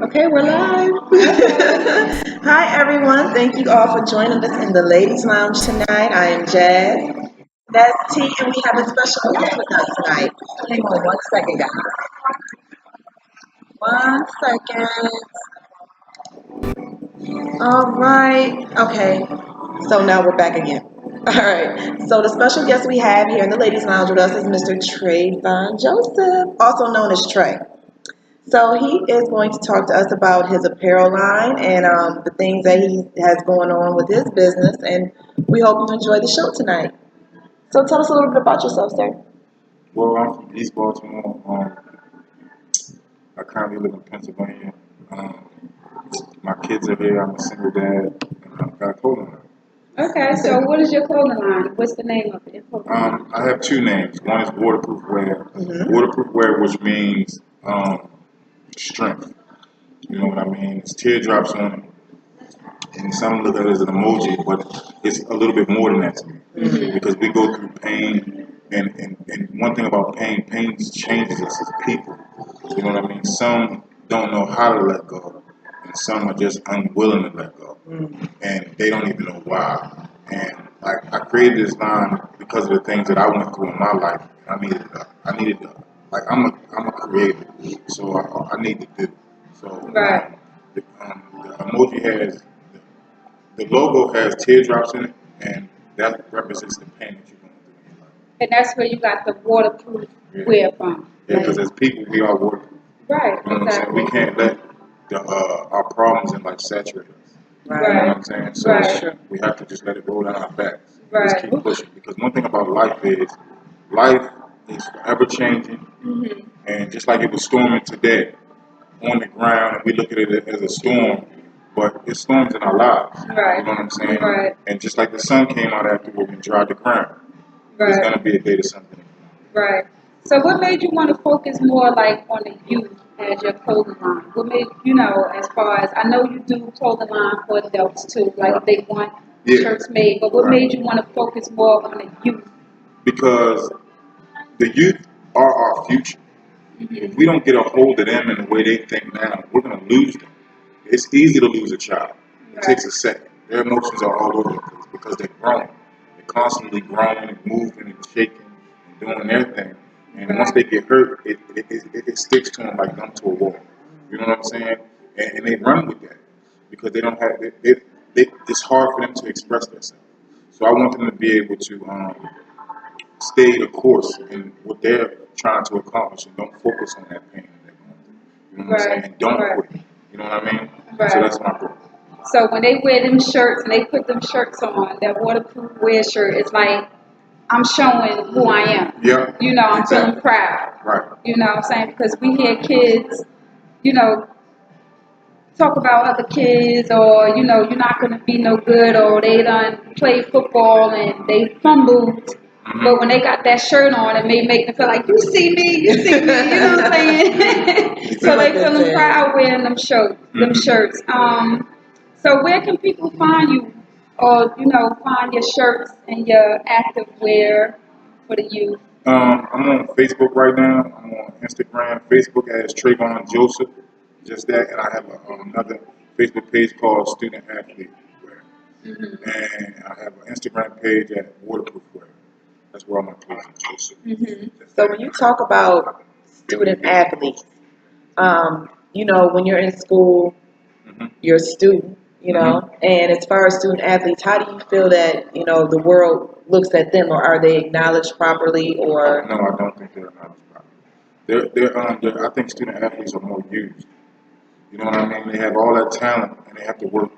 Okay, we're live. Hi, everyone. Thank you all for joining us in the Ladies Lounge tonight. I am Jazz. That's T, and we have a special guest with us tonight. Hang on one second, guys. One second. All right. Okay. So now we're back again. All right. So the special guest we have here in the Ladies Lounge with us is Mr. Trayvon Joseph, also known as Trey. So he is going to talk to us about his apparel line and the things that he has going on with his business. And we hope you enjoy the show tonight. So tell us a little bit about yourself, sir. Well, I'm from East Baltimore. I currently live in Pennsylvania. Um, my kids are here. I'm a single dad, and I've got a clothing line. Okay, so what is your clothing line? What's the name of it? I have two names. One is waterproof wear. Mm-hmm. Waterproof wear, which means strength. You know what I mean? It's teardrops on it, and some look at it as an emoji, but it's a little bit more than that to me. Mm-hmm. Because we go through pain, and one thing about pain changes us as people. You know what I mean? Some don't know how to let go, and some are just unwilling to let go, and they don't even know why. And I created this line because of the things that I went through in my life. Like I'm a creator, so I need to do. So Right. the emoji has the logo has teardrops in it, and that represents the pain that you're going through in your life. And that's where you got the waterproof wear from. Yeah, because as people, we are waterproof. Right, You know what I'm saying? exactly. We can't let our problems in life saturate us. You know Right. what I'm saying? So Right. we have to just let it roll down our backs. Right. Just keep pushing. Because one thing about life is forever changing. Mm-hmm. And just like it was storming today on the ground, and we look at it as a storm, but it storms in our lives. Right. You know what I'm saying? Right. And just like the sun came out afterward and dried the ground, there's Right. going to be a day to something. Right. So what made you want to focus more like on the youth as your clothing line? What made as far as I know you do clothing line for adults too, like if they want shirts made, but what made you want to focus more on the youth? Because the youth are our future. Mm-hmm. If we don't get a hold of them in the way they think now, we're going to lose them. It's easy to lose a child. It takes a second. Their emotions are all over the place because they're growing. They're constantly growing and moving and shaking and doing their thing. And once they get hurt, it sticks to them like gum to a wall. You know what I'm saying? And they run with that because they don't have it's hard for them to express themselves. So I want them to be able to stay the course in what they're trying to accomplish and don't focus on that pain that they're going through. You know what I'm saying? And don't quit. You know what I mean? Right. So that's my goal. So when they wear them shirts and they put them shirts on, that waterproof wear shirt, it's like I'm showing who I am. Yeah. I'm feeling proud. Right. You know what I'm saying? Because we hear kids, talk about other kids or, you're not going to be no good or they done play football and they fumbled. Mm-hmm. But when they got that shirt on, it may make them feel like, you see me, you know what I'm saying? So they feeling proud wearing them shirts. So where can people find you or, find your shirts and your active wear for the youth? I'm on Facebook right now. I'm on Instagram. Facebook as Trayvon Joseph. Just that. And I have another Facebook page called Student Athlete Wear. Mm-hmm. And I have an Instagram page at Waterproof Wear. That's where I'm on Joseph. Mm-hmm. So when you talk about student athletes, when you're in school, you're a student, and as far as student athletes, how do you feel that, the world looks at them, or are they acknowledged properly, or? No, I don't think they're acknowledged properly. I think student athletes are more used. You know what I mean? They have all that talent, and they have to work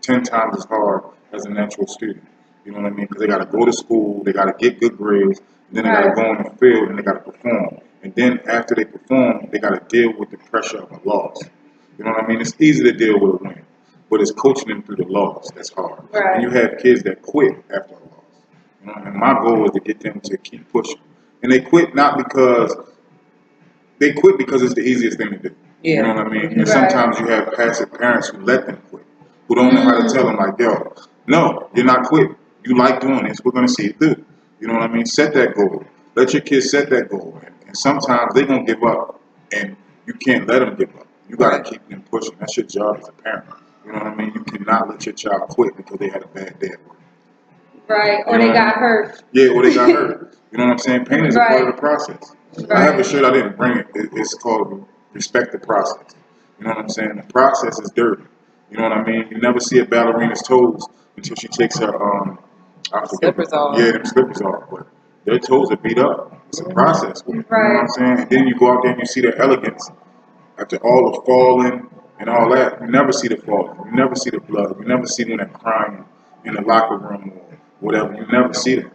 10 times as hard as a natural student. You know what I mean? Because they got to go to school, they got to get good grades, then they got to go on the field, and they got to perform. And then after they perform, they got to deal with the pressure of a loss. You know what I mean? It's easy to deal with a win, but it's coaching them through the loss that's hard. Right. And you have kids that quit after a loss. And my goal is to get them to keep pushing. And they quit because it's the easiest thing to do. Yeah. You know what I mean? And sometimes you have passive parents who let them quit, who don't know how to tell them, like, yo, no, you're not quitting. You like doing this. We're going to see it through. You know what I mean? Set that goal. Let your kids set that goal. And sometimes they're going to give up, and you can't let them give up. You got to keep them pushing. That's your job as a parent. You know what I mean? You cannot let your child quit because they had a bad day at work. Right, or they got hurt. Yeah, or they got hurt. You know what I'm saying? Pain is a part of the process. Right. I have a shirt, I didn't bring it. It's called Respect the Process. You know what I'm saying? The process is dirty. You know what I mean? You never see a ballerina's toes until she takes her Slippers off. Yeah, them slippers off. But their toes are beat up. It's a process. You know what I'm saying? And then you go out there and you see their elegance after all the falling and all that. You never see the fall. You never see the blood. You never see them that crying in the locker room or whatever. You never see them.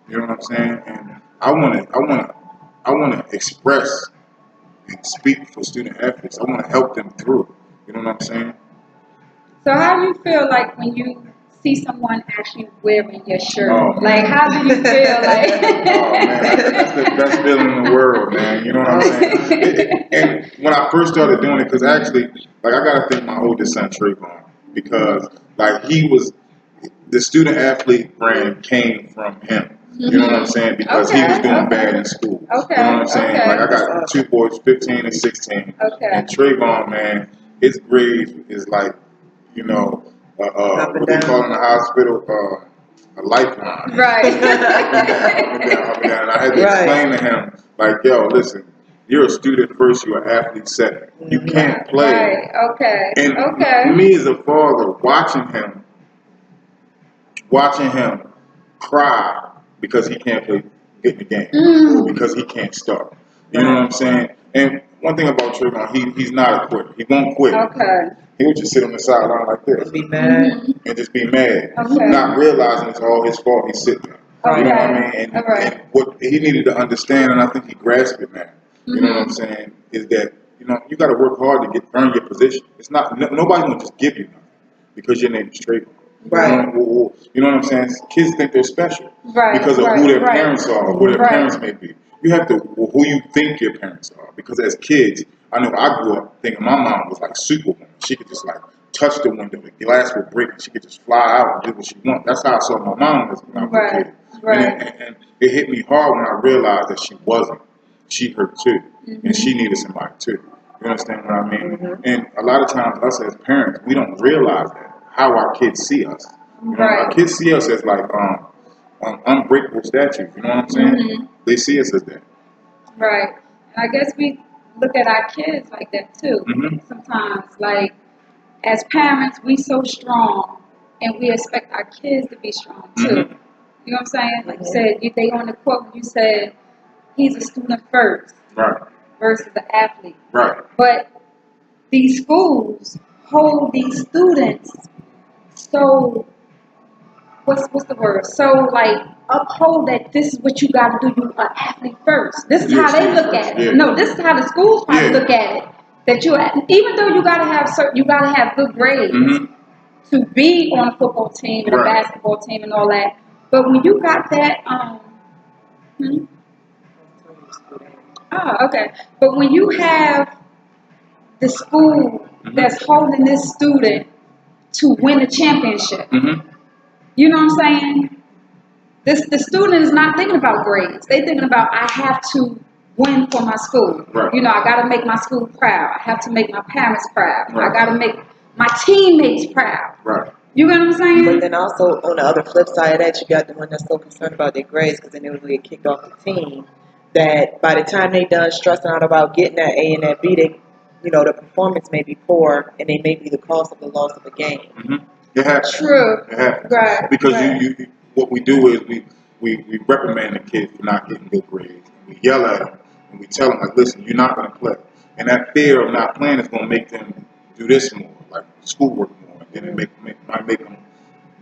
You know what I'm saying? And I wanna express and speak for student athletes. I wanna help them through. You know what I'm saying? So how do you feel like when you see someone actually wearing your shirt? Oh, like, how do you feel like? Oh man, that's the best feeling in the world, man. You know what I'm saying? And when I first started doing it, because actually, like I gotta thank my oldest son Trayvon, because like he was the student athlete brand came from him. You know what I'm saying? Because he was doing bad in school. Okay. You know what I'm saying? Okay. Like I got two boys, 15 and 16. Okay. And Trayvon, man, his grade is like, you know, what they call in the hospital, a lifeline. Right. Up and down, up and down. And I had to explain to him, like, yo, listen, you're a student first, you're an athlete second. You can't play. Right. Okay. And me as a father, watching him cry because he can't get in the game, or because he can't start. You know what I'm saying? And one thing about Trayvon, he's not a quitter. He won't quit. Okay. He would just sit on the sideline like this. Be mad. And just be mad. Okay. Not realizing it's all his fault he's sitting there. Okay. You know what I mean? And what he needed to understand, and I think he grasped it now, you know what I'm saying, is that, you know, you got to work hard to earn your position. It's not, nobody will just give you nothing because your name is Trayvon. Right. You know what I'm saying? Kids think they're special because of who their parents are, or who their parents may be. You have to, who you think your parents are. Because as kids, I know I grew up thinking my mom was like Superwoman. She could just like touch the window, the glass would break, and she could just fly out and do what she wants. That's how I saw my mom when I was a kid. And it hit me hard when I realized that she wasn't. She hurt too, and she needed somebody too. You understand what I mean? And a lot of times, us as parents, we don't realize that how our kids see us. You know, our kids see us as like unbreakable statues. You know what I'm saying? They see us as that. Right. And I guess we look at our kids like that too. Sometimes, like as parents, we so strong, and we expect our kids to be strong too. You know what I'm saying? Like you said, they on the quote when you said he's a student first, versus the athlete. Right. But these schools hold these students so what's the word? So like uphold that this is what you got to do. You are athlete first. This is how they look at it. No, this is how the schools probably look at it. That you, even though you gotta have good grades to be on a football team and a basketball team and all that. But when you got that, But when you have the school that's holding this student to win a championship, you know what I'm saying? The student is not thinking about grades. They're thinking about, I have to win for my school. You know, I got to make my school proud. I have to make my parents proud. I got to make my teammates proud. You know what I'm saying? But then also on the other flip side of that, you got the one that's so concerned about their grades because then they would get kicked off the team. That by the time they done stressing out about getting that A and that B, they, you know, the performance may be poor and they may be the cost of the loss of the game. It happens. True. It happens. Because you what we do is we reprimand the kids for not getting good grades. We yell at them and we tell them, like, listen, you're not going to play. And that fear of not playing is going to make them do this more, like schoolwork more. And then it might make them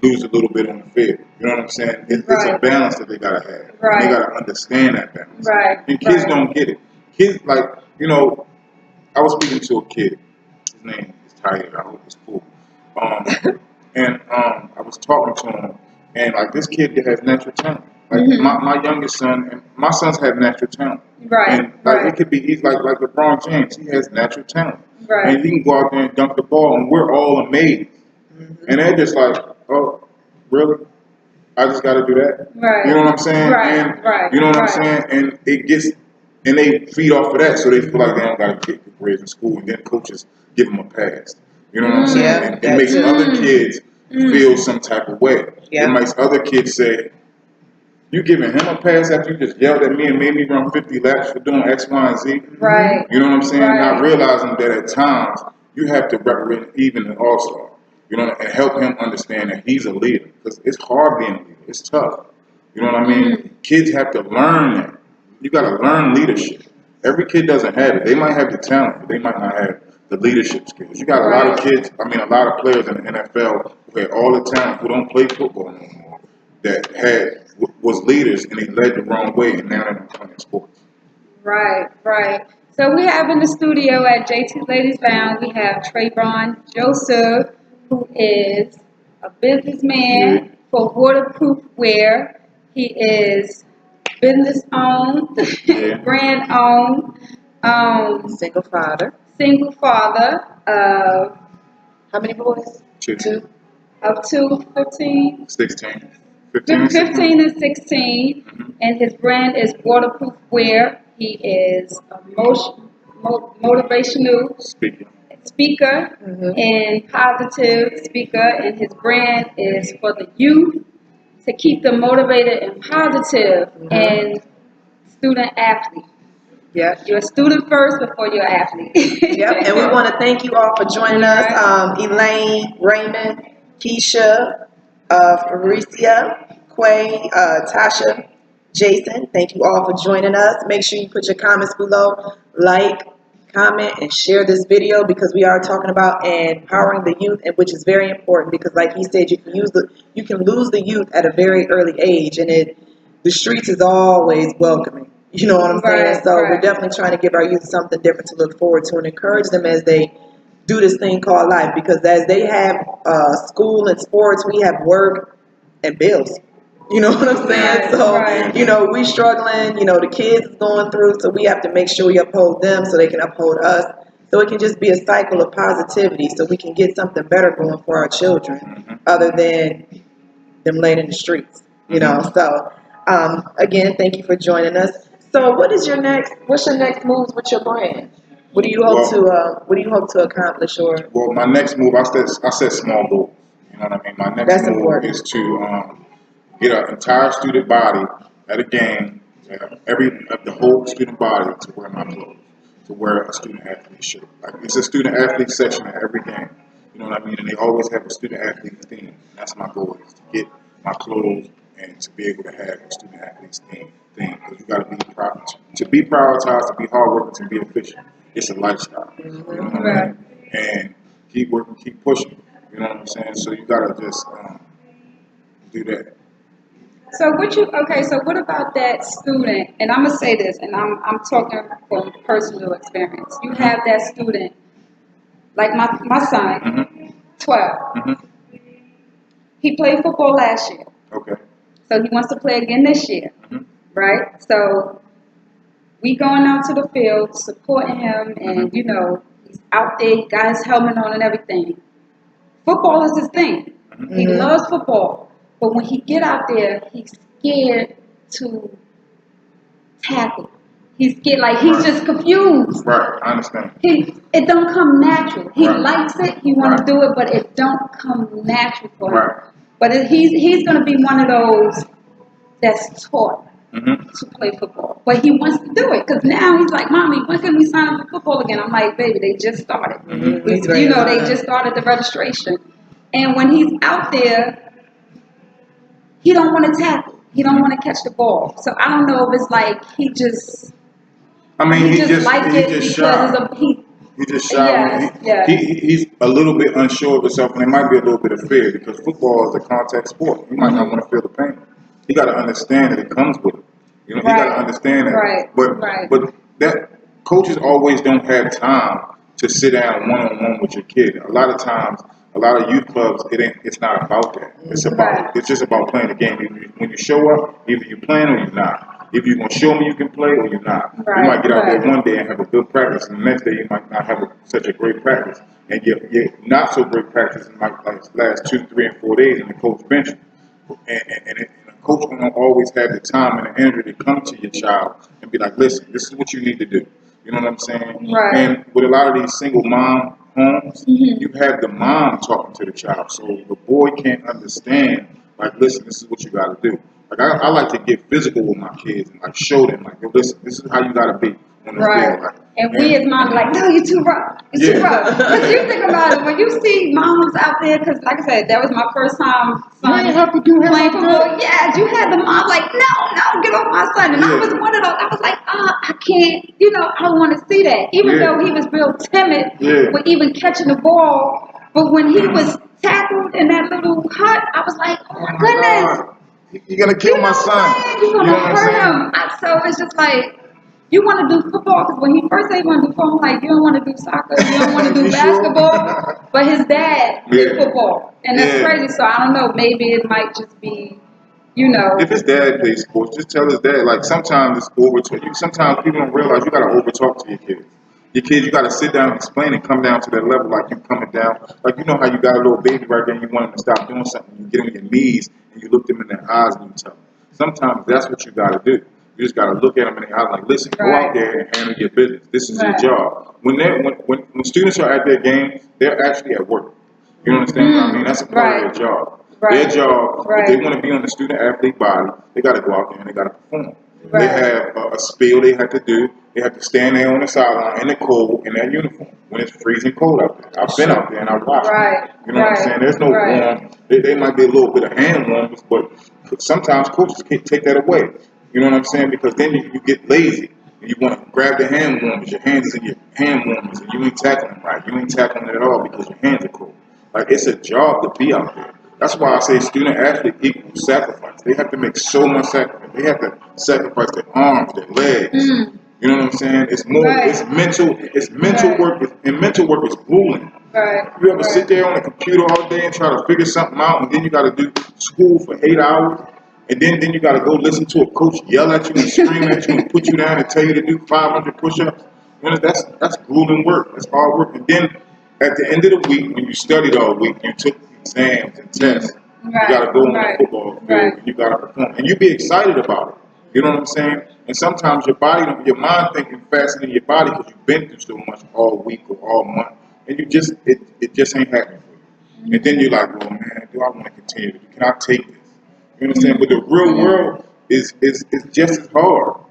lose a little bit on the field. You know what I'm saying? It's a balance that they got to have. And they got to understand that balance. And kids don't get it. Kids, like, you know, I was speaking to a kid. His name is Tyler. I hope it's cool. And I was talking to him. And like this kid that has natural talent, like my youngest son, and my sons have natural talent, and like it could be, he's like LeBron James, he has natural talent, and he can go out there and dunk the ball, and we're all amazed, and they're just like, oh, really? I just got to do that, you know what I'm saying? And you know what I'm saying? And it gets and they feed off of that, so they feel like they don't got to get good grades in school, and then coaches give them a pass. You know what I'm saying? Yeah, And it makes other kids feel some type of way. Yeah. It makes other kids say, "You giving him a pass after you just yelled at me and made me run 50 laps for doing X, Y, and Z?" Right. You know what I'm saying? Right. Not realizing that at times you have to represent even an all-star, you know, and help him understand that he's a leader, because it's hard being a leader. It's tough. You know what I mean? Kids have to learn that. You got to learn leadership. Every kid doesn't have it. They might have the talent, but they might not have the leadership skills. You got a lot of kids, a lot of players in the NFL who had all the talent, who don't play football no more, that was leaders, and they led the wrong way, and now they're not playing sports. Right, right. So we have in the studio at JT Ladies Lounge, we have Trayvon Joseph, who is a businessman for waterproof wear. He is business owned, brand owned, Single father. single father of How many boys? Two. of 15, 16. 15 15 and 16, and his brand is waterproof wear. He is a motivational speaker and positive speaker, and his brand is for the youth to keep them motivated and positive and student athlete. Yep. You're a student first before you're an athlete. Yep. And we want to thank you all for joining us. Elaine, Raymond, Keisha, Faricia, Quay, Tasha, Jason. Thank you all for joining us. Make sure you put your comments below, like, comment, and share this video, because we are talking about empowering the youth, and which is very important, because like he said, you can lose the youth at a very early age, and the streets is always welcoming. You know what I'm saying? So we're definitely trying to give our youth something different to look forward to, and encourage them as they do this thing called life, because as they have school and sports, we have work and bills. You know what I'm saying? So, you know, we struggling, you know, the kids is going through, so we have to make sure we uphold them so they can uphold us. So it can just be a cycle of positivity, so we can get something better going for our children, other than them laying in the streets, you know. So, again, thank you for joining us. So what's your next moves with your brand? What do you hope to accomplish? Or my next move, I said small goals. You know what I mean? My next move is to get an entire student body at a game, the whole student body to wear my clothes, to wear a student athlete shirt. Like, it's a student athlete section at every game. You know what I mean? And they always have a student athlete theme. And that's my goal, is to get my clothes and to be able to have a student athlete theme. Because you got to be prioritized, to be hardworking, to be efficient. It's a lifestyle. You know what I mean? And keep working, keep pushing. You know what I'm saying? So you gotta just do that. So what about that student? And I'm gonna say this, and I'm talking from personal experience. You have that student, like my son, 12. He played football last year. Okay. So he wants to play again this year, right? So we going out to the field, supporting him, and you know, he's out there, he got his helmet on and everything. Football is his thing. He loves football. But when he get out there, he's scared to tackle. He's scared, like he's just confused. Right, I understand. It don't come natural. He likes it, he want to do it, but it don't come natural for him. But he's going to be one of those that's taught to play football. But he wants to do it, because now he's like, Mommy, when can we sign up for football again? I'm like, baby, they just started. You know, they just started the registration. And when he's out there, he don't want to tackle. He don't want to catch the ball. So I don't know if it's like he just liked it because He just shy. He's a little bit unsure of himself, and there might be a little bit of fear, because football is a contact sport. He might not want to feel the pain. He got to understand that it comes with it. You know, he got to understand that. But that coaches always don't have time to sit down one-on-one with your kid. A lot of times, a lot of youth clubs, it's not about that. It's just about playing the game. When you show up, either you're playing or you're not. If you're going to show me you can play or you're not. You might get out there one day and have a good practice, and the next day you might not have such a great practice. And your not so great practice might last 2, 3, and 4 days, and the coach bench you. And coach won't always have the time and the energy to come to your child and be like, listen, this is what you need to do. You know what I'm saying? Right. And with a lot of these single mom homes, Mm-hmm. you have the mom talking to the child. So the boy can't understand, like, listen, this is what you got to do. Like, I like to get physical with my kids and, like, show them, like, yo, listen, this is how you got to be on the Right. field. Like, And we as moms like, no, you're too rough. You're too Yeah. rough. Because you think about it, when you see moms out there, because like I said, that was my first time you ain't have to do playing that. football. Yeah, you had the mom like, no, get off my son. And I Yeah. was one of those. I was like, I can't, I don't want to see that. Even Yeah. though he was real timid Yeah. with even catching the ball. But when he was tackled in that little hut, I was like, oh my goodness. God. You're going to kill my son. You're going You to know what I'm hurt saying? him. So it's just like, you want to do football, because when he first said he wanted to do football, I'm like, you don't want to do soccer, you don't want to do You sure? basketball. But his dad did Yeah. football. And that's Yeah. crazy. So I don't know, maybe it might just be, you know. If his dad plays sports, just tell his dad. Like, sometimes it's over. Sometimes people don't realize you got to over talk to your kids. Your kids, you got to sit down and explain and come down to that level like you coming down. Like, you know how you got a little baby right there and you want him to stop doing something. You get on your knees and you look them in their eyes and you tell them. Sometimes that's what you got to do. You just got to look at them in the eyes like, listen, go out there and handle your business. This is your job. When students are at their games, they're actually at work. You understand what I mean? That's a part of their job. Their job, if they want to be on the student athlete body, they got to go out there and they got to perform. They have a spiel they have to do. They have to stand there on the sideline in the cold in their uniform when it's freezing cold out there. I've been out there and I've watched them. You know what I'm saying? There's no warm. They might be a little bit of hand warmers, but sometimes coaches can't take that away. You know what I'm saying? Because then you get lazy. And you want to grab the hand warmers. Your hands is in your hand warmers and you ain't tackling them right. You ain't tackling it at all because your hands are cold. Like, it's a job to be out there. That's why I say student athlete equals sacrifice. They have to make so much sacrifice. They have to sacrifice their arms, their legs. You know what I'm saying? It's more. It's mental. It's mental work. And mental work is grueling. You ever sit there on the computer all day and try to figure something out, and then you got to do school for 8 hours, and then you got to go listen to a coach yell at you and scream at you and put you down and tell you to do 500 push-ups. You know, that's grueling work. That's hard work. And then at the end of the week, when you studied all week, you took exams and tests. You got to go on the football field and you got to perform, and you be excited about it. You know what I'm saying? And sometimes your mind thinking faster than your body because you've been through so much all week or all month, and it just ain't happening for you. And then you're like, well, man, do I want to continue? Can I take this? You understand? But the real world is just as hard.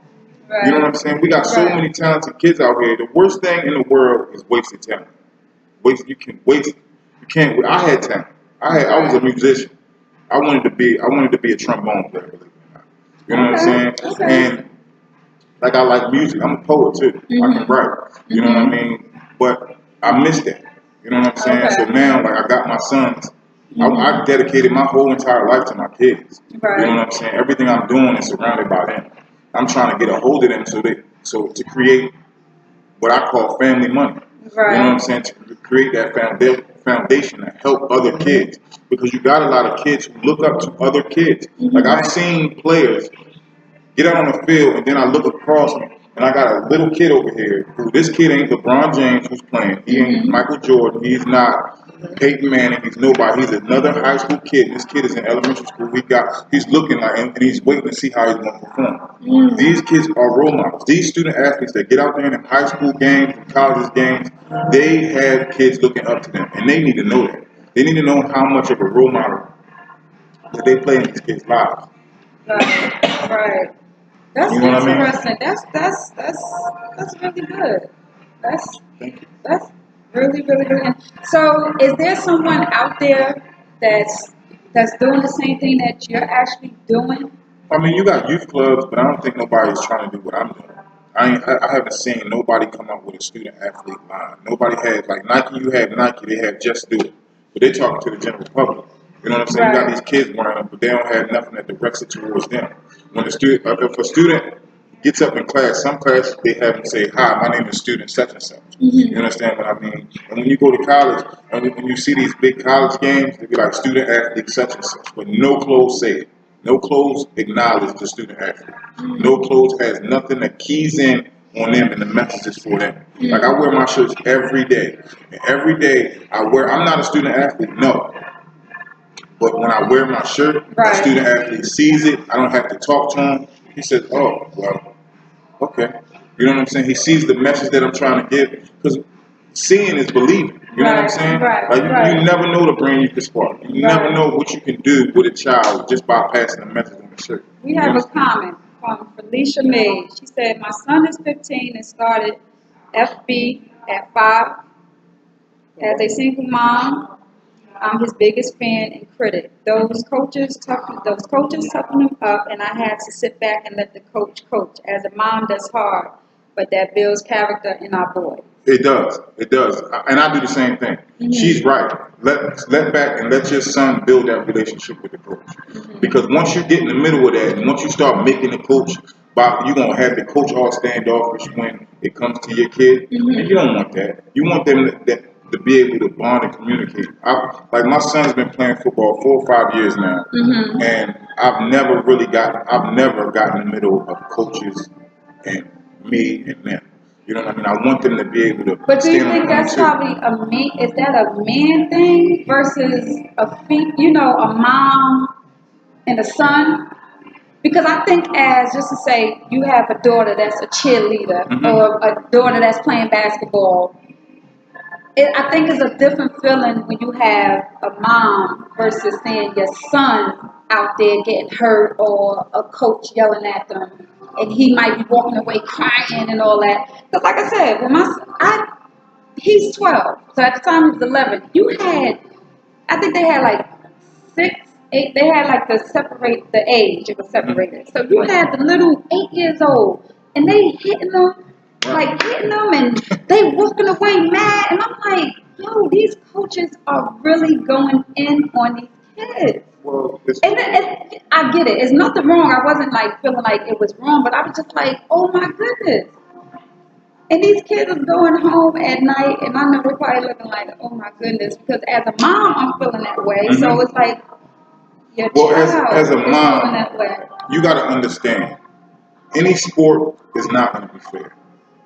You know what I'm saying? We got so many talented kids out here. The worst thing in the world is wasted talent. You can waste it. You can't. I had talent. I was a musician. I wanted to be a trombone player. Believe it or not. You know what I'm saying? And like, I like music. I'm a poet too. I can write. You know what I mean? But I missed that. You know what I'm saying? So now, like, I got my sons. I dedicated my whole entire life to my kids. You know what I'm saying? Everything I'm doing is surrounded by them. I'm trying to get a hold of them so to create what I call family money. You know what I'm saying? To create that foundation to help other kids. Because you got a lot of kids who look up to other kids. Like, I've seen players get out on the field, and then I look across me, and I got a little kid over here who, this kid ain't LeBron James who's playing. He ain't Michael Jordan. He's not Peyton Manning. He's nobody. He's another high school kid. This kid is in elementary school. He's looking like, and he's waiting to see how he's going to perform. These kids are role models. These student athletes that get out there in high school games and college games, they have kids looking up to them, and they need to know that. They need to know how much of a role model that they play in these kids' lives. Right. That's interesting. That's really good. That's really, really good. So, is there someone out there that's doing the same thing that you're actually doing? I mean, you got youth clubs, but I don't think nobody's trying to do what I'm doing. I haven't seen nobody come up with a student athlete line. Nobody has, like Nike. You have Nike. They have Just Do It, but they're talking to the general public. You know what I'm saying? You got these kids wearing them, but they don't have nothing that directs it towards them. When if a student gets up in class, some classes they have them say, "Hi, my name is student such and such." You understand what I mean? And when you go to college, and when you see these big college games, they be like student athlete such and such, but no clothes say it. No clothes acknowledge the student athlete. No clothes has nothing that keys in on them and the messages for them. Like, I wear my shirts every day. And every day I'm not a student athlete, no. But when I wear my shirt, the student athlete sees it. I don't have to talk to him. He says, "Oh, well, okay." You know what I'm saying? He sees the message that I'm trying to give. Because seeing is believing. You know what I'm saying? Like you never know the brain you can spark. You never know what you can do with a child just by passing a message on the shirt. We have a comment from Felicia May. She said, "My son is 15 and started FB at 5. As a single mom, I'm his biggest fan and critic. Those coaches toughen him up, and I had to sit back and let the coach coach. As a mom, that's hard, but that builds character in our boy." It does. It does. And I do the same thing. Mm-hmm. She's right. Let back and let your son build that relationship with the coach. Mm-hmm. Because once you get in the middle of that, and once you start making the coach, you're going to have the coach all standoffish when it comes to your kid. Mm-hmm. And you don't want that. You want them to be able to bond and communicate. Like my son's been playing football 4 or 5 years now. Mm-hmm. And I've never gotten in the middle of coaches and me and them. You know what I mean? I want them to be able to. But do you think that's probably a man? Is that a man thing versus a mom and a son? Because I think, as just to say, you have a daughter that's a cheerleader, mm-hmm. or a daughter that's playing basketball. I think it's a different feeling when you have a mom versus seeing your son out there getting hurt or a coach yelling at them. And he might be walking away crying and all that. Because like I said, when he's 12. So at the time he was 11. I think they had like 6, 8. They had like to separate the age. It was separated. So you had the little 8 years old. And they hitting them, and they walking away mad. And I'm like, yo, these coaches are really going in on these kids. Well, and I get it. It's nothing wrong. I wasn't like feeling like it was wrong, but I was just like, oh my goodness. And these kids are going home at night, and I know they're probably looking like, oh my goodness, because as a mom, I'm feeling that way. Mm-hmm. So it's like, your child as a is mom, feeling that way. You got to understand, any sport is not going to be fair.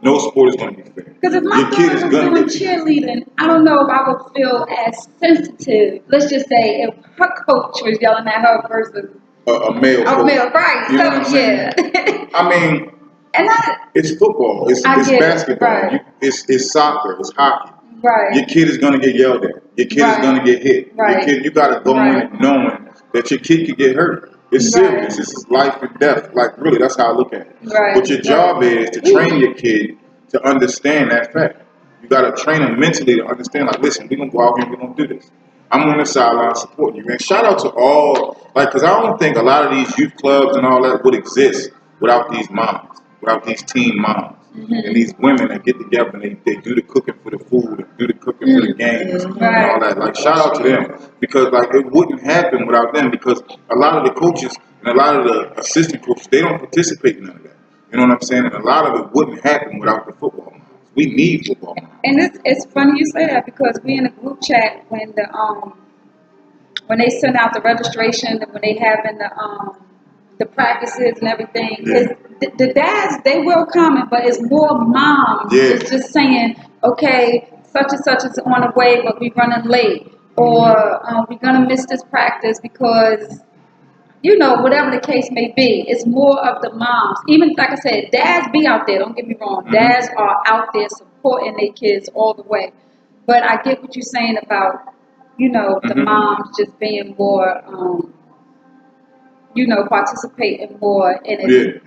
No sport is going to be fair. Because if my daughter was doing cheerleading, I don't know if I would feel as sensitive. Let's just say if her coach was yelling at her versus a male coach. A male, right. You know what I'm saying? I mean, it's football. It's basketball. Right. It's soccer. It's hockey. Right. Your kid is going to get yelled at. Your kid is going to get hit. Right. You got to go in knowing that your kid could get hurt. It's serious. This is life and death. Like, really, that's how I look at it. Right. But your job is to train your kid to understand that fact. You got to train them mentally to understand, like, listen, we're going to go out here and we're going to do this. I'm on the sideline supporting you. And shout out to all, because I don't think a lot of these youth clubs and all that would exist without these moms, without these teen moms. Mm-hmm. And these women that get together and they do the cooking for the food and do the cooking for the games and all that. Like, shout out to them. Because, like, it wouldn't happen without them, because a lot of the coaches and a lot of the assistant coaches, they don't participate in none of that. You know what I'm saying? And a lot of it wouldn't happen without the football moms. We need football moms. And it's funny you say that, because we in a group chat when they send out the registration and when they having the practices and everything. The dads, they will comment, but it's more moms. Yeah. It's just saying, okay, such and such is on the way, but we running late, or we're gonna miss this practice because, whatever the case may be. It's more of the moms. Even like I said, dads be out there. Don't get me wrong. Mm-hmm. Dads are out there supporting their kids all the way. But I get what you're saying about, the moms just being more, participating more in it. Yeah.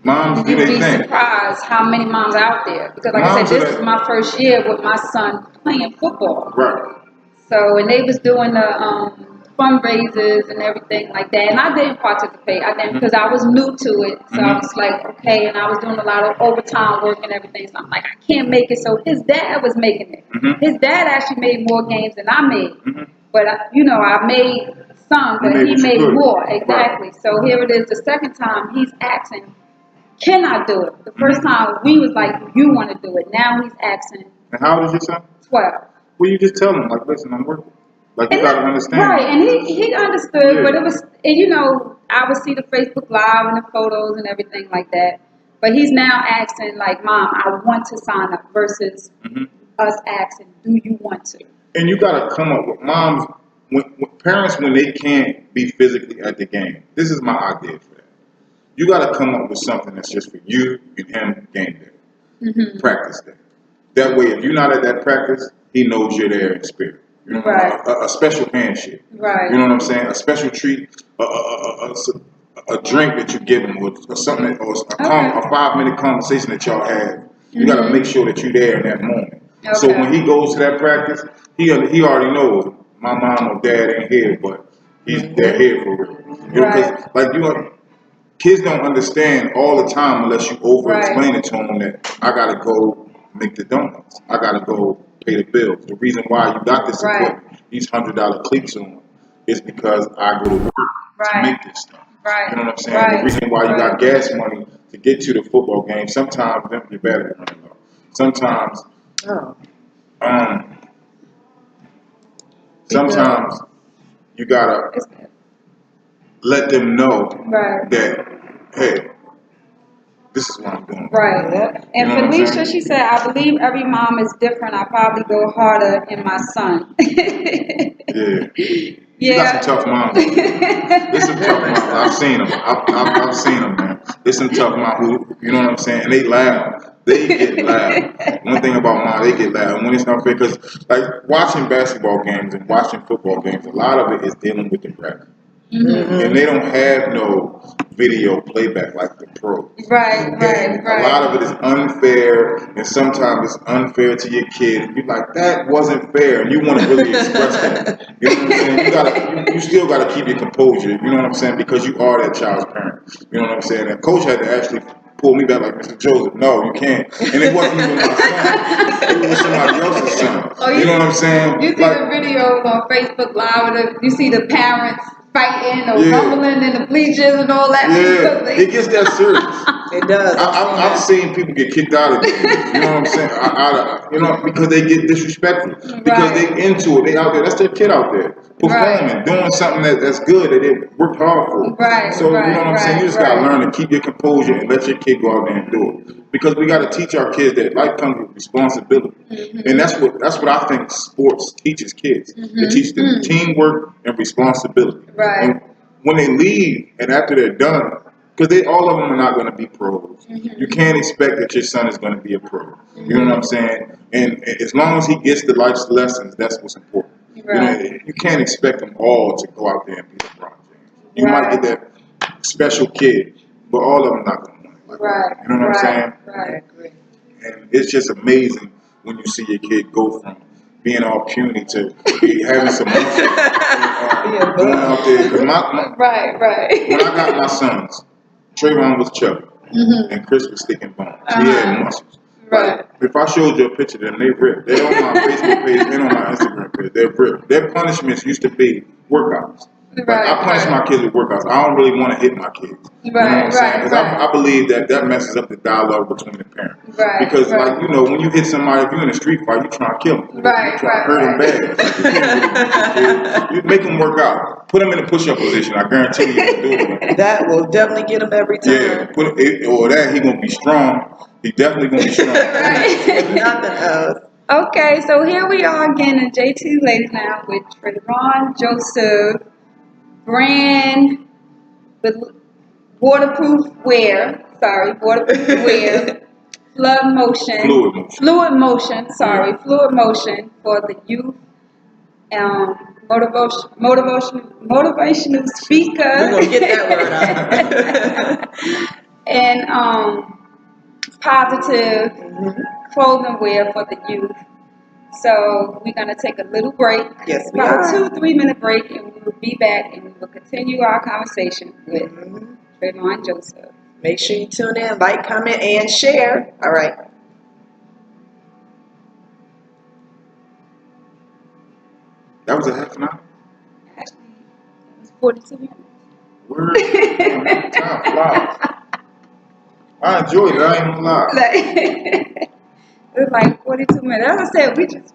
Moms do their thing. You'd be surprised how many moms are out there. Because like I said, this is my first year with my son playing football. Right. So, and they was doing the fundraisers and everything like that. And I didn't participate. I didn't, because I was new to it. So I was like, okay. And I was doing a lot of overtime work and everything. So I'm like, I can't make it. So his dad was making it. Mm-hmm. His dad actually made more games than I made. Mm-hmm. But, I made some, but he made more. Exactly. Right. So here it is. The second time he's asking, can I do it? The first time we was like, you want to do it. Now he's asking. And how old is your son? 12. Well, you just tell him, like, listen, I'm working. Like, you got to understand. Right, and he understood, but it was, I would see the Facebook Live and the photos and everything like that. But he's now asking, like, Mom, I want to sign up, versus us asking, do you want to? And you got to come up with, moms, when parents, when they can't be physically at the game, this is my idea for that. You got to come up with something that's just for you and him game day. Mm-hmm. Practice that. That way, if you're not at that practice, he knows you're there in spirit. You know, Right. a special handshake. Right. You know what I'm saying? A special treat, a drink that you give him, or something, or a 5-minute conversation that y'all had. You got to make sure that you're there in that moment. Okay. So when he goes to that practice, he already knows my mom or dad ain't here, but they're here for real. You know, because like kids don't understand all the time unless you over explain it to them that I gotta go make the donuts. I gotta go pay the bills. The reason why you got this equipment, these $100 cleats on, is because I go to work to make this stuff. Right. You know what I'm saying? The reason why you got gas money to get to the football game. Sometimes your battery running low. Sometimes, sometimes you gotta let them know that, hey, this is what I'm doing. Right. And you know Felicia, she said, I believe every mom is different. I probably go harder in my son. Yeah. You got some tough moms. There's some tough moms. I've seen them. I've seen them, man. There's some tough moms who, you know what I'm saying? And they loud. They get loud. One thing about mom, they get loud. And when it's not fair, because like watching basketball games and watching football games, a lot of it is dealing with the ref. And they don't have no video playback like the pros. Right. A lot of it is unfair, and sometimes it's unfair to your kid. And you're like, that wasn't fair, and you want to really express that. You know what I'm saying? You still gotta keep your composure. You know what I'm saying? Because you are that child's parent. You know what I'm saying? And coach had to actually pull me back like, Mr. Joseph, no, you can't. And it wasn't even my son. It was somebody else's son. You know what I'm saying? You see the videos on Facebook Live, you see the parents fighting or rumbling in the bleachers and all that. Yeah, it gets that serious. It does. I've seen people get kicked out of it. You know what I'm saying? Because they get disrespectful. Because they into it. They out there. That's their kid out there performing, doing something that's good that they worked hard for. So you know what I'm saying? You just gotta learn to keep your composure and let your kid go out there and do it. Because we gotta teach our kids that life comes with responsibility, and that's what I think sports teaches kids. It teaches them teamwork and responsibility. And when they leave and after they're done, because all of them are not going to be pros. You can't expect that your son is going to be a pro. You know what I'm saying? And as long as he gets the life lessons, that's what's important. You know, you can't expect them all to go out there and be LeBron James. You might get that special kid, but all of them not going to win. You know what I'm saying? And it's just amazing when you see your kid go from being all puny to having some muscle, going out there. Cause when I got my sons, Trayvon was chubby, and Chris was thick and bones. He had muscles. Like, if I showed you a picture of them, they ripped. They're on my Facebook page and on my Instagram page. They're ripped. Their punishments used to be workouts. I punish my kids with workouts. I don't really want to hit my kids. You know what I'm saying? Because I believe that messes up the dialogue between the parents. Because, like, you know, when you hit somebody, if you're in a street fight, you try to kill them. You try to hurt them bad. You can't really beat your kid. You make them work out. Put them in a push-up position. I guarantee you can do it. That will definitely get him every time. Yeah, he going to be strong. He definitely going to be strong. If nothing else. Okay, so here we are again in JT Ladies now with Trayvon Joseph, brand with waterproof wear, fluid motion for the youth, motivational speaker. We're gonna get that word out. And positive clothing wear for the youth. So we're going to take a little break. Yes, we about are. 2-3 minute break, and we will be back and we will continue our conversation with Trayvon Joseph. Make sure you tune in, like, comment, and share. All right. That was a half an hour? Actually, it was 42 minutes. Word. Time flies. I enjoyed it. I ain't gonna lie. It was like 42 minutes. As I said, we just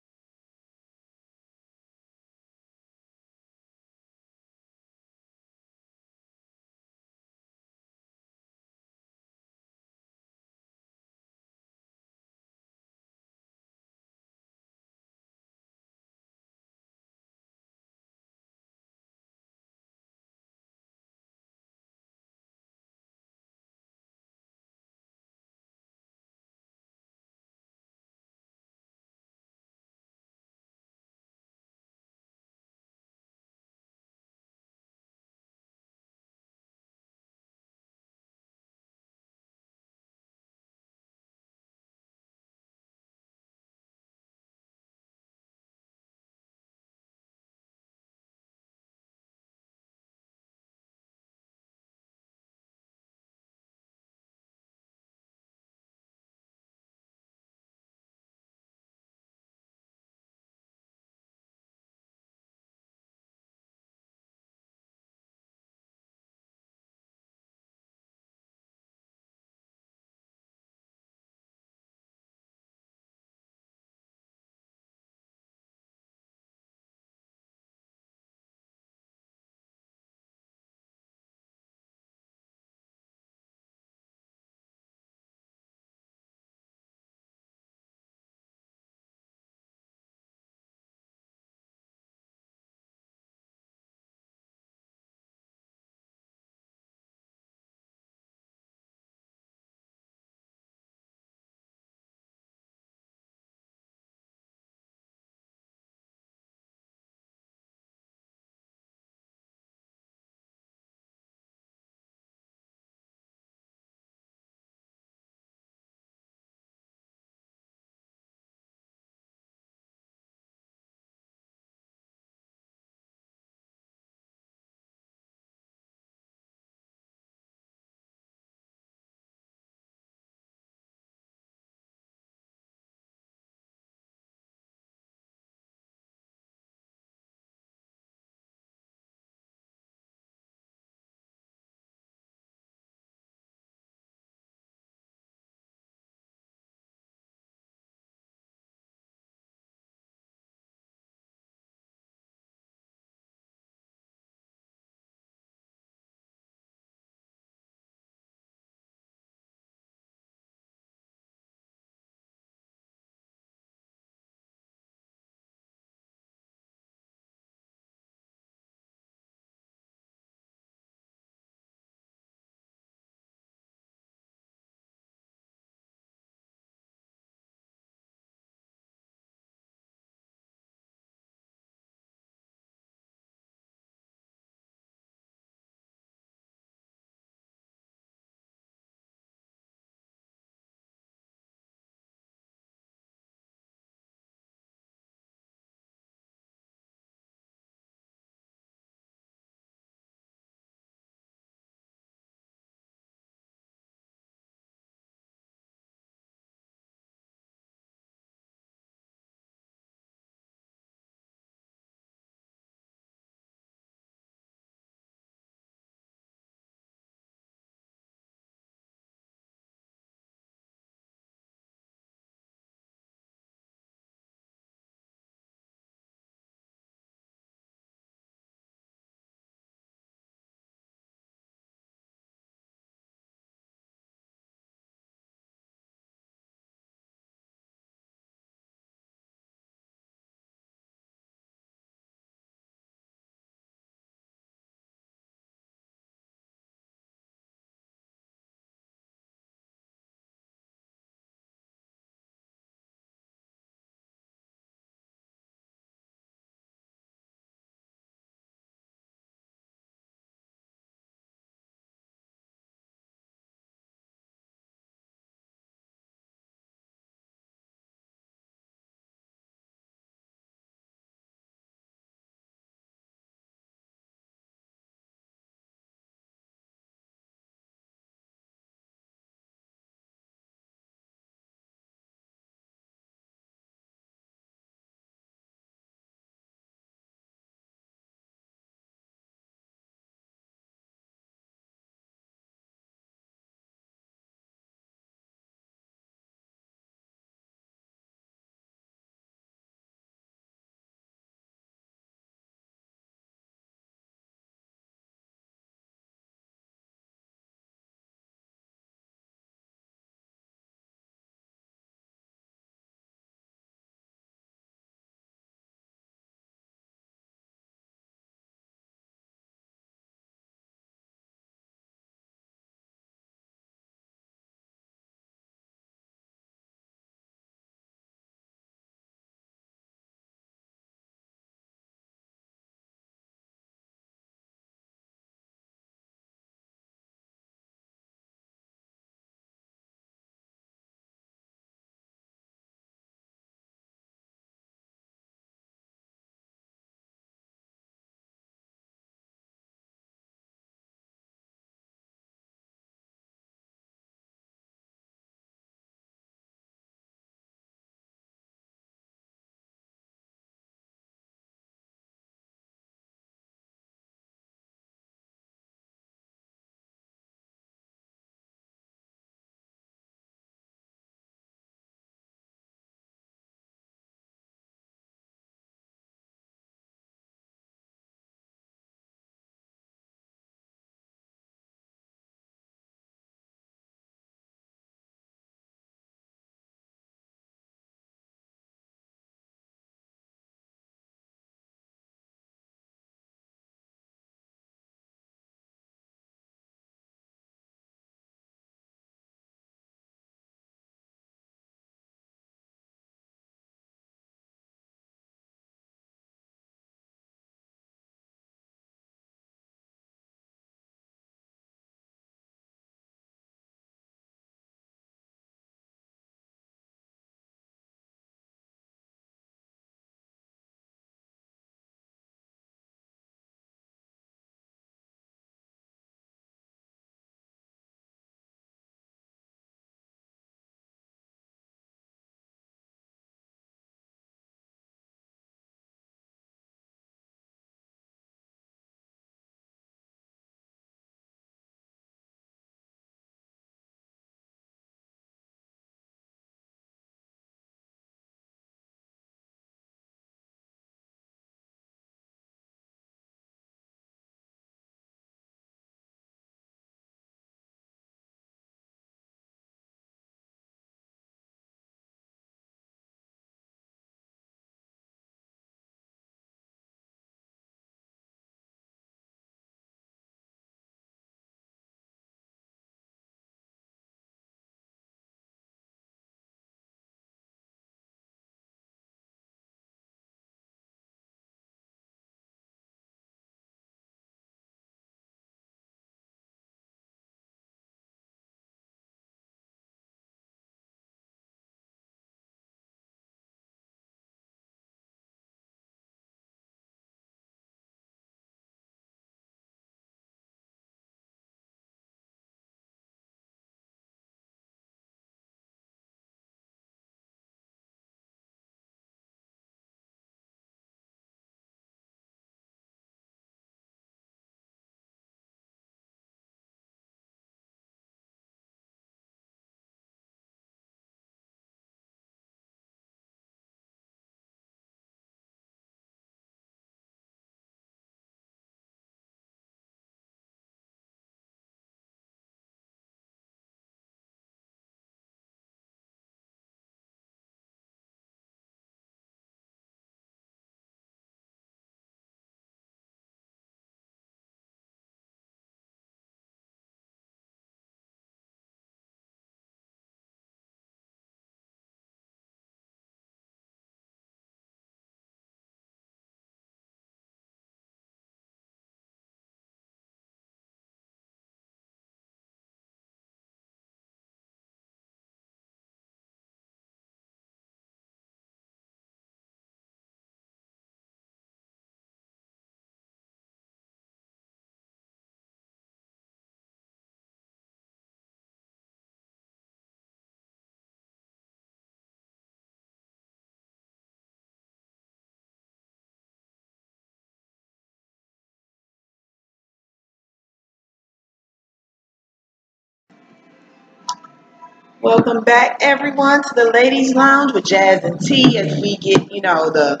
Welcome back, everyone, to the Ladies Lounge with Jazz and T. As we get, the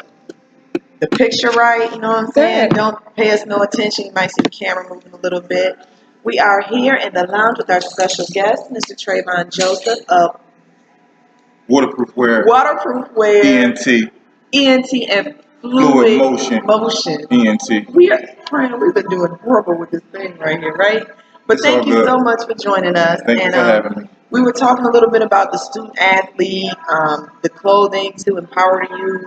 picture right. You know what I'm saying? Good. Don't pay us no attention. You might see the camera moving a little bit. We are here in the lounge with our special guest, Mr. Trayvon Joseph of Waterproof wear, Waterproof Wear, ENT and fluid Motion. ENT. We've been doing horrible with this thing right here, right? But It's all thank you good. so much for joining us. Thank you for having me. We were talking a little bit about the student athlete, the clothing to empower youth,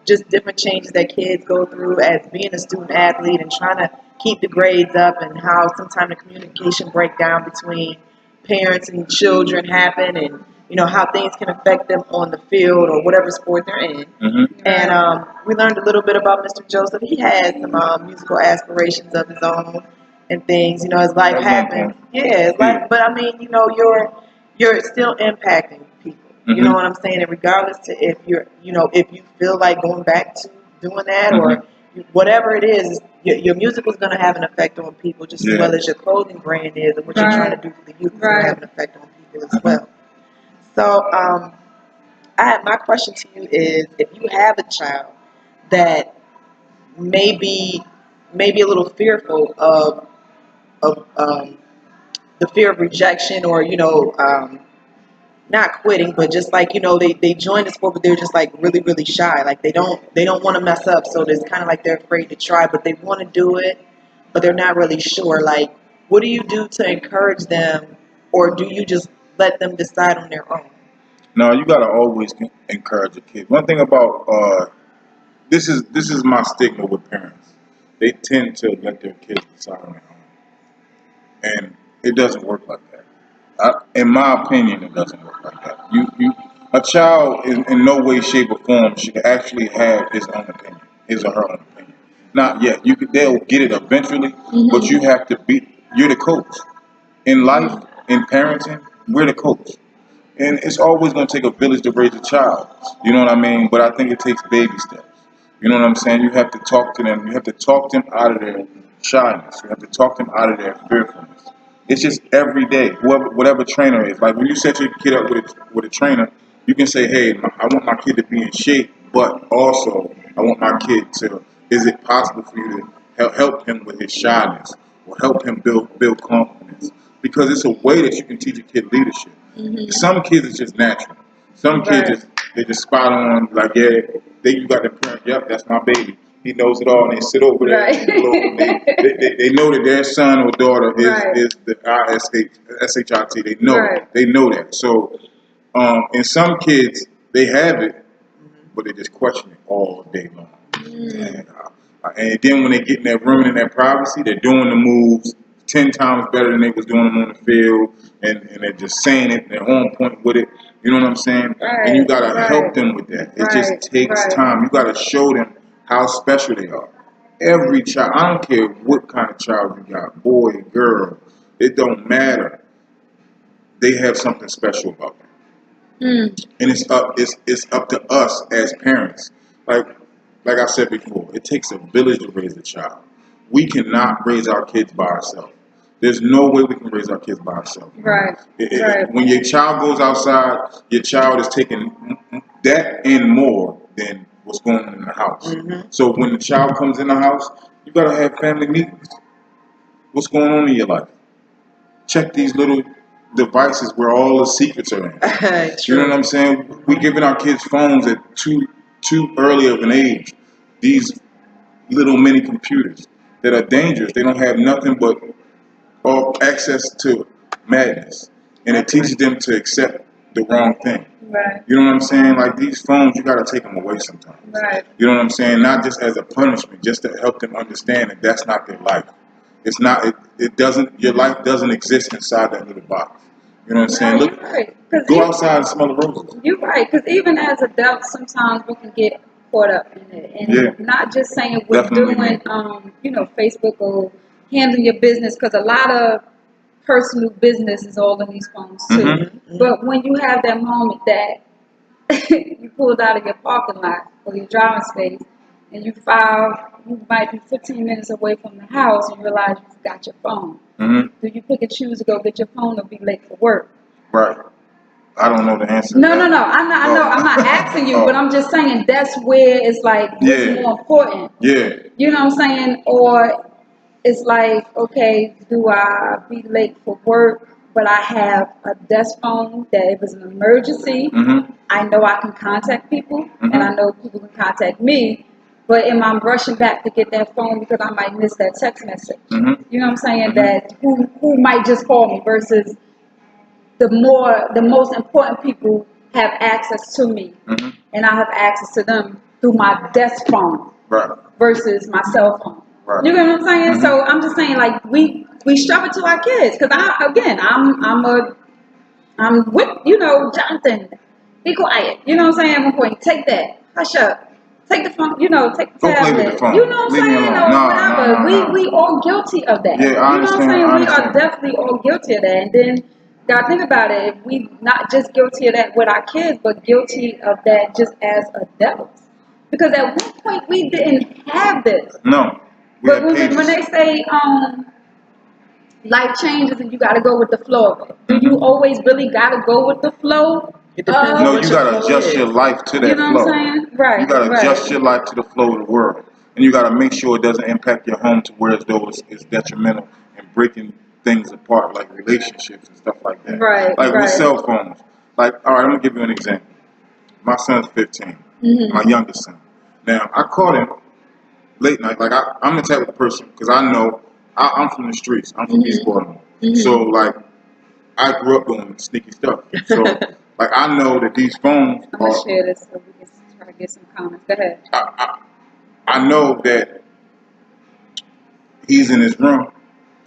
just different changes that kids go through as being a student athlete and trying to keep the grades up, and how sometimes the communication breakdown between parents and children happen, and how things can affect them on the field or whatever sport they're in. Mm-hmm. And we learned a little bit about Mr. Joseph. He had some musical aspirations of his own and things. His life happened. Yeah, his life. But I mean, you're still impacting people. Mm-hmm. You know what I'm saying? And regardless to if if you feel like going back to doing that, Mm-hmm. or whatever it is, your music is going to have an effect on people just as well as your clothing brand is, and what you're trying to do for the youth is going to have an effect on people as well. So, my question to you is: if you have a child that maybe a little fearful of the fear of rejection, or not quitting, but just like they join the sport, but they're just like really really shy, like they don't want to mess up, so it's kind of like they're afraid to try, but they want to do it, but they're not really sure. Like, what do you do to encourage them, or do you just let them decide on their own? No, you gotta always encourage a kid. One thing about this is my stigma with parents. They tend to let their kids decide on their own, and it doesn't work like that. In my opinion, it doesn't work like that. A child in no way, shape, or form should actually have his own opinion, his or her own opinion. Not yet. They'll get it eventually, but you have to be. You're the coach in life, in parenting. We're the coach. And it's always going to take a village to raise a child. You know what I mean? But I think it takes baby steps. You know what I'm saying? You have to talk to them. You have to talk them out of their shyness. You have to talk them out of their fearfulness. It's just every day, whatever trainer is. Like when you set your kid up with a trainer, you can say, hey, I want my kid to be in shape, but also I want my kid to, is it possible for you to help him with his shyness, or help him build confidence? Because it's a way that you can teach a kid leadership. Some kids it's just natural. Some kids they just spot on, like, yeah, you got the parent, yep, that's my baby. He knows it all, and they sit over there and they know that their son or daughter is the SHIT. They know that. So and some kids they have it, but they just question it all day long. And then when they get in that room and in that privacy, they're doing the moves 10 times better than they was doing them on the field, and they're just saying it, they're on point with it. You know what I'm saying? And you got to help them with that. It just takes time. You got to show them how special they are. Every child, I don't care what kind of child you got, boy, girl, it don't matter. They have something special about them. And it's up to us as parents. Like I said before, it takes a village to raise a child. We cannot raise our kids by ourselves. There's no way we can raise our kids by ourselves. When your child goes outside, your child is taking that and more than what's going on in the house. So when the child comes in the house, you gotta have family meetings. What's going on in your life? Check these little devices where all the secrets are in. You know what I'm saying? We giving our kids phones at too early of an age. These little mini computers that are dangerous. They don't have nothing but all access to madness, and it teaches them to accept the wrong thing. You know what I'm saying? Like these phones, you gotta take them away sometimes. You know what I'm saying? Not just as a punishment, just to help them understand that that's not their life. It's not. It doesn't. Your life doesn't exist inside that little box. You know what I'm saying? Look, go outside and smell the roses. You're right, because even as adults, sometimes we can get caught up in it, and not just saying we're doing, Facebook or handling your business, because a lot of personal business is all in these phones too. But when you have that moment that you pulled out of your parking lot or your driving space, and you might be 15 minutes away from the house, and you realize you forgot your phone. Do you pick and choose to go get your phone or be late for work? Right. I don't know the answer. No. I'm not asking you, but I'm just saying that's where it's like what's more important. Yeah. You know what I'm saying? Or it's like, okay, do I be late for work, but I have a desk phone that if it's an emergency, I know I can contact people, and I know people can contact me. But am I rushing back to get that phone because I might miss that text message? You know what I'm saying? That who might just call me versus the most important people have access to me, and I have access to them through my desk phone versus my cell phone. You know what I'm saying? So I'm just saying, like we strap it to our kids because I'm with Jonathan. Be quiet. You know what I'm saying? At one point, take that. Hush up. Take the phone. Take the tablet. Play with the phone. You know what I'm saying? Or whatever. We all guilty of that. Yeah, I understand. You know what I'm saying? We are definitely all guilty of that. And then gotta think about it. If we not just guilty of that with our kids, but guilty of that just as adults. Because at one point we didn't have this. No. But when they say life changes and you got to go with the flow of it, do you always really got to go with the flow? It depends no, you got to adjust your life to that flow. You know what I'm saying? Right. You got to adjust your life to the flow of the world. And you got to make sure it doesn't impact your home to where as though it's detrimental and breaking things apart, like relationships and stuff like that. Right. Like with cell phones. Like, all right, I'm going to give you an example. My son's 15, my youngest son. Now, I caught him late night. Like, I'm the type of person, because I know I'm from the streets. I'm from East Baltimore. So, like, I grew up doing sneaky stuff. So, like, I know that these phones I'm going to share this so we can try to get some comments. Go ahead. I know that he's in his room,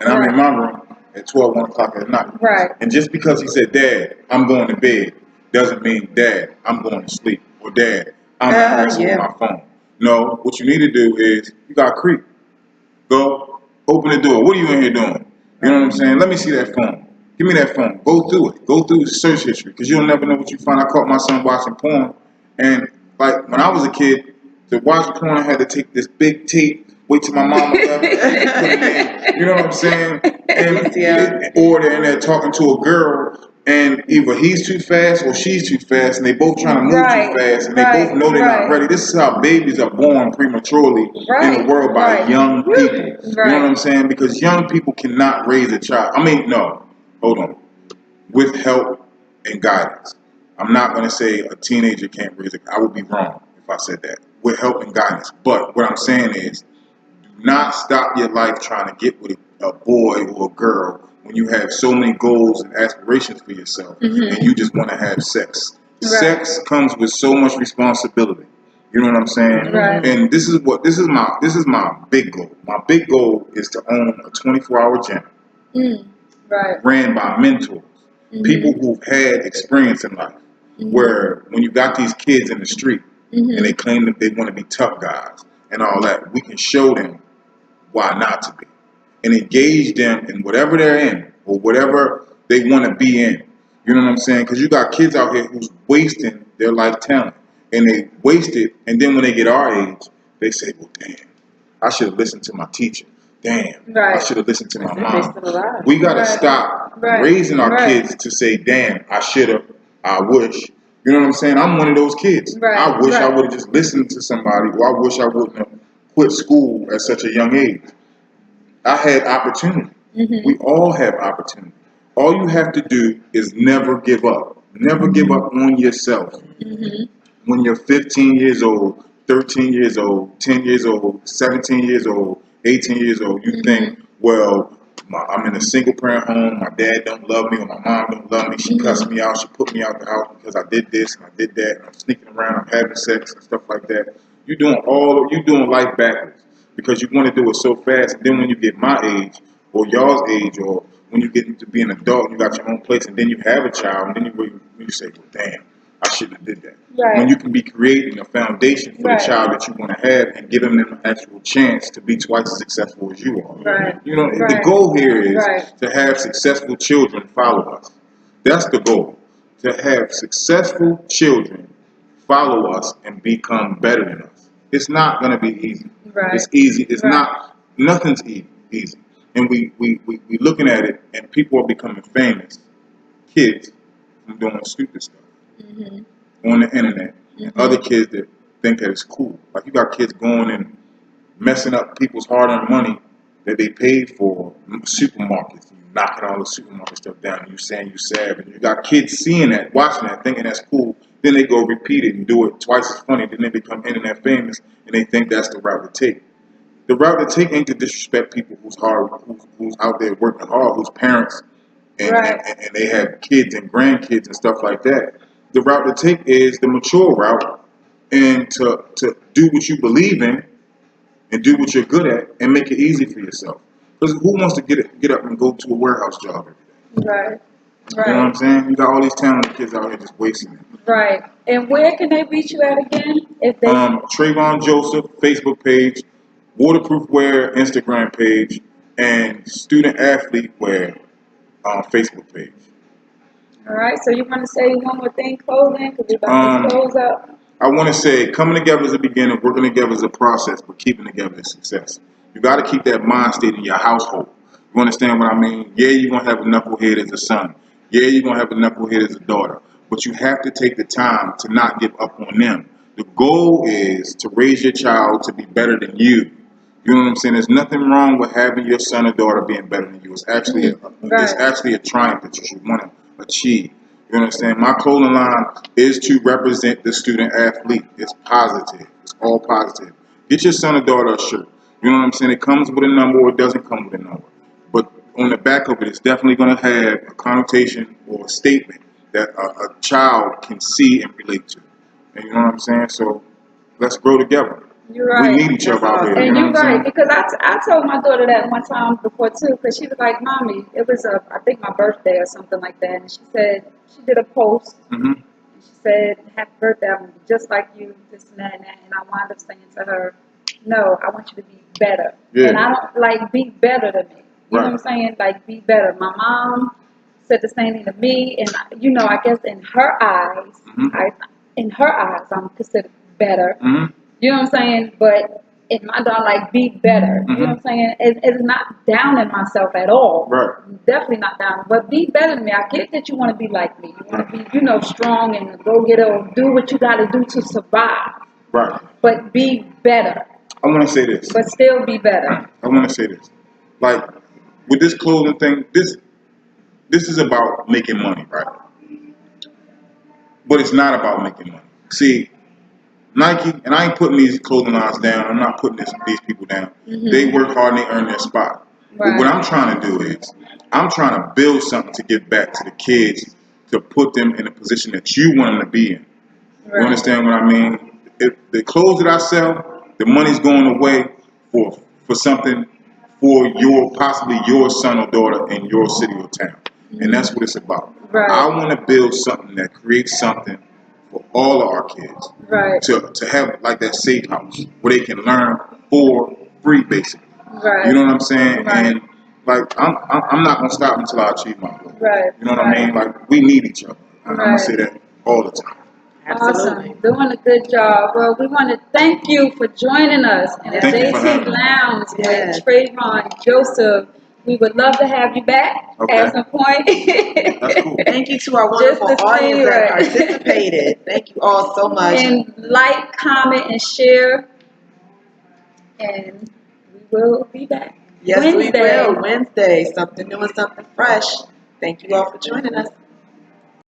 and I'm in my room at 1 o'clock at night. Right. And just because he said, Dad, I'm going to bed, doesn't mean, Dad, I'm going to sleep. Or, Dad, I'm messing with my phone. No, what you need to do is, you got to creep. Go, open the door. What are you in here doing? You know what I'm saying? Let me see that phone. Give me that phone. Go through it. Go through the search history, because you'll never know what you find. I caught my son watching porn, and like when I was a kid, to watch porn, I had to take this big tape, wait till my mama left, put it in. You know what I'm saying? And or they're in there talking to a girl, and either he's too fast or she's too fast, and they both trying to move too fast, and they both know they're not ready. This is how babies are born prematurely in the world by young people. You know what I'm saying? Because young people cannot raise a child. I mean, no, hold on. With help and guidance. I'm not going to say a teenager can't raise a child. I would be wrong if I said that. With help and guidance. But what I'm saying is, do not stop your life trying to get with a boy or a girl when you have so many goals and aspirations for yourself, and you just want to have sex. Sex comes with so much responsibility. You know what I'm saying? And this is my big goal. My big goal is to own a 24-hour gym, ran by mentors, people who've had experience in life. Where when you got these kids in the street and they claim that they want to be tough guys and all that, we can show them why not to be, and engage them in whatever they're in or whatever they want to be in. You know what I'm saying? Because you got kids out here who's wasting their life talent, and they waste it, and then when they get our age, they say, well, damn, I should have listened to my teacher. Damn, I should have listened to my mom. We got to stop raising our kids to say, damn, I should have, I wish. You know what I'm saying? I'm one of those kids. I wish I would have just listened to somebody, or I wish I wouldn't have quit school at such a young age. I had opportunity. We all have opportunity. All you have to do is never give up. Never give up on yourself. When you're 15 years old, 13 years old, 10 years old, 17 years old, 18 years old, you think, well, I'm in a single parent home, my dad don't love me or my mom don't love me, she cussed me out, she put me out the house because I did this and I did that, and I'm sneaking around, I'm having sex and stuff like that. You're doing life backwards because you want to do it so fast, and then when you get my age or y'all's age, or when you get to be an adult and you got your own place, and then you have a child, and then you say, well, damn, I shouldn't have did that. When you can be creating a foundation for the child that you want to have and giving them an actual chance to be twice as successful as you are. You know, the goal here is to have successful children follow us. That's the goal. To have successful children follow us and become better than us. It's not going to be easy. It's easy. It's not. Nothing's easy. And we looking at it, and people are becoming famous. Kids, from doing stupid stuff on the internet. And other kids that think that it's cool. Like you got kids going and messing up people's hard-earned money that they paid for supermarkets. You knocking all the supermarket stuff down and you saying you savage. You got kids seeing that, watching that, thinking that's cool. Then they go repeat it and do it twice as funny. Then they become internet famous and they think that's the route to take. The route to take ain't to disrespect people who's out there working hard, whose parents and they have kids and grandkids and stuff like that. The route to take is the mature route and to do what you believe in and do what you're good at and make it easy for yourself. Because who wants to get up and go to a warehouse job every day? Right. You know what I'm saying? You got all these talented kids out here just wasting it. Right. And where can they reach you at again? If they Trayvon Joseph Facebook page, Waterproof Wear Instagram page, and Student Athlete Wear Facebook page. All right. So you want to say one more thing, closing, because we're about to close up. I want to say coming together is a beginning, working together is a process, but keeping together is success. You got to keep that mind state in your household. You understand what I mean? Yeah, you're going to have a knucklehead as a son. Yeah, you're going to have a knucklehead as a daughter. But you have to take the time to not give up on them. The goal is to raise your child to be better than you. You know what I'm saying? There's nothing wrong with having your son or daughter being better than you. It's actually a triumph that you should want to achieve. You understand? My clothing line is to represent the student athlete. It's positive. It's all positive. Get your son or daughter a shirt. You know what I'm saying? It comes with a number or it doesn't come with a number. But on the back of it, it's definitely going to have a connotation or a statement that a child can see and relate to. And you know what I'm saying? So let's grow together. You're right. We need each other out here. And you know you're right, because I told my daughter that one time before too, because she was like, "Mommy, it was I think my birthday or something like that," and she said she did a post. Mm-hmm. She said, "Happy birthday, I'm gonna be just like you, this and that," and I wound up saying to her, "No, I want you to be better." Yeah. And I don't like be better than me. You know what I'm saying? Like be better. My mom said the same thing to me, and I guess in her eyes, I'm considered better. Mm-hmm. You know what I'm saying? But in my daughter, like, be better. You know what I'm saying? It's not downing myself at all. Right. Definitely not down. But be better than me. I get that you want to be like me. You want to be, strong and go get it, do what you got to do to survive. Right. But be better. I want to say this. But still be better. I want to say this. Like, with this clothing thing, this is about making money, right? But it's not about making money. See, Nike, and I ain't putting these clothing lines down. I'm not putting these people down. Mm-hmm. They work hard and they earn their spot. Right. But what I'm trying to do is, I'm trying to build something to give back to the kids to put them in a position that you want them to be in. Right. You understand what I mean? If the clothes that I sell, the money's going away for something for possibly your son or daughter in your city or town. Mm-hmm. And that's what it's about. Right. I want to build something that creates something for all of our kids, right? To have like that safe house where they can learn for free, basically. Right. You know what I'm saying? Right. And like I'm not gonna stop until I achieve my goal. Right. You know what I mean? Like we need each other. I'm gonna say that all the time. Absolutely. Awesome. Doing a good job. Well, we want to thank you for joining us in the JT Lounge with Trayvon Joseph. We would love to have you back at some point. That's cool. Thank you to our wonderful audience that participated. Thank you all so much. And like, comment, and share. And we will be back. Yes, we will. Wednesday. Something new and something fresh. Thank you all for joining us.